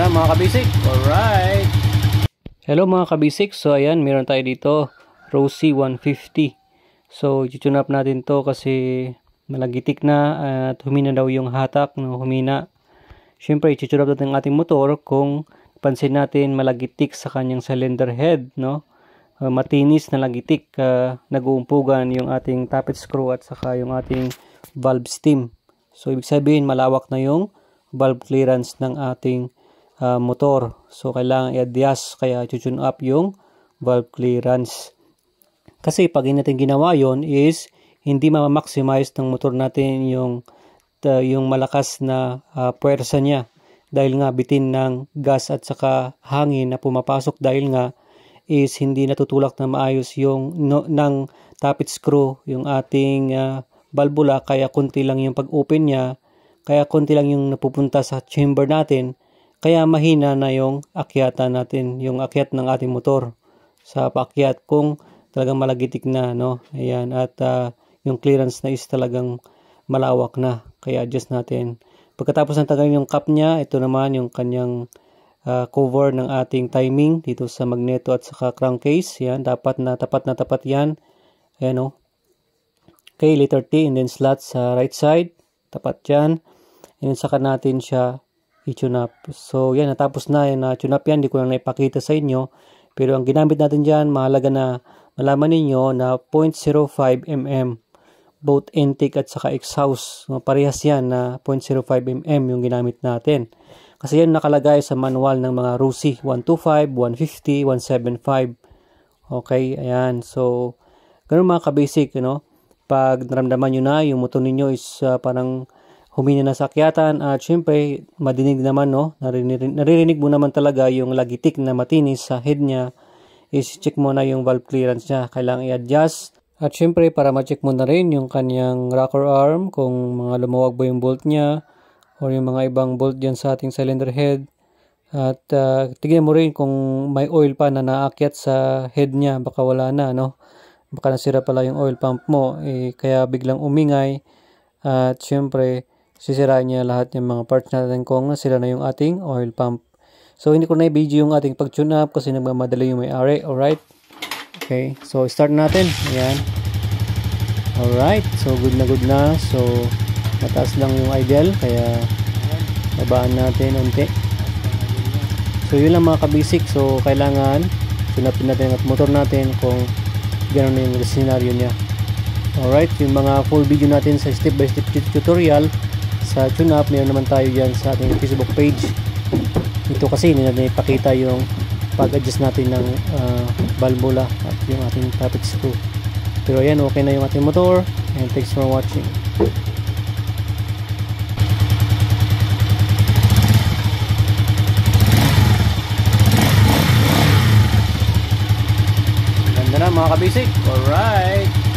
na mga kabisik. Alright. Hello mga kabisik. So ayan, meron tayo dito Rosy 150. So i-tune up natin to kasi malagitik na at humina daw yung hatak, no? Humina. Syempre i-tune up natin ang ating motor kung pansin natin malagitik sa kanyang cylinder head, no? Matinis na lagitik, nag-uumpugan yung ating tappet screw at saka yung ating valve stem. So ibig sabihin malawak na yung valve clearance ng ating motor. So kailangan i-adjust, kaya tune up yung valve clearance. Kasi pag hindi natin ginawa yon is hindi ma-maximize ng motor natin yung malakas na puwersa niya. Dahil nga bitin ng gas at saka hangin na pumapasok, dahil nga is hindi natutulak na maayos yung ng tappet screw, yung ating valvula, kaya konti lang yung pag-open niya, kaya konti lang yung napupunta sa chamber natin, kaya mahina na yung akyatan natin, yung akyat ng ating motor sa paakyat kung talagang malagitik na, no? Ayan, at yung clearance na is talagang malawak na, kaya adjust natin. Pagkatapos ng tagal yung cap niya, ito naman yung kanyang cover ng ating timing dito sa magneto at saka crankcase. Yan, dapat na tapat yan. Ayan, oh. Okay, letter T, and then slot sa right side, tapat yan. And then saka natin siya i-tune up. So yan, natapos na yan, na-tune up yan, hindi ko lang naipakita sa inyo. Pero ang ginamit natin dyan, mahalaga na malaman ninyo na 0.05 mm both intake at saka exhaust. Parehas yan na 0.05 mm yung ginamit natin. Kasi yan nakalagay sa manual ng mga Rosy 125, 150, 175. Okay, ayan. So, ganun mga kabasic, you know. Pag naramdaman nyo na, yung motor ninyo is parang humina na sa akyatan. At syempre, madinig naman, no. Naririnig mo naman talaga yung lagitik na matinis sa head niya. Is check mo na yung valve clearance niya. Kailangan i-adjust. At syempre, para ma-check mo na rin yung kanyang rocker arm, kung mga lumawag ba yung bolt niya, or yung mga ibang bolt dyan sa ating cylinder head. At tignan mo rin kung may oil pa na naakyat sa head niya. Baka wala na, no? Baka nasira pala yung oil pump mo. Kaya biglang umingay. At syempre, sisirain niya lahat ng mga parts natin kung nasira na yung ating oil pump. So, hindi ko na i-video yung ating pag-tune up kasi nagmamadali yung may-ari. Alright? Okay. So, start natin. Ayan. Alright. So, good na. So, mataas lang yung idle, kaya babaan natin unti. So yun lang mga kabasic. So kailangan tunapin natin at motor natin kung gano'n na yung scenario niya. Alright, yung mga full video natin sa step by step tutorial sa tune up, mayroon naman tayo dyan sa ating Facebook page. Ito kasi hindi natin ipakita yung pag-adjust natin ng valvula at yung ating tappet screw. Pero ayan, okay na yung ating motor, and thanks for watching. Ganda na mga kabasic. Alright.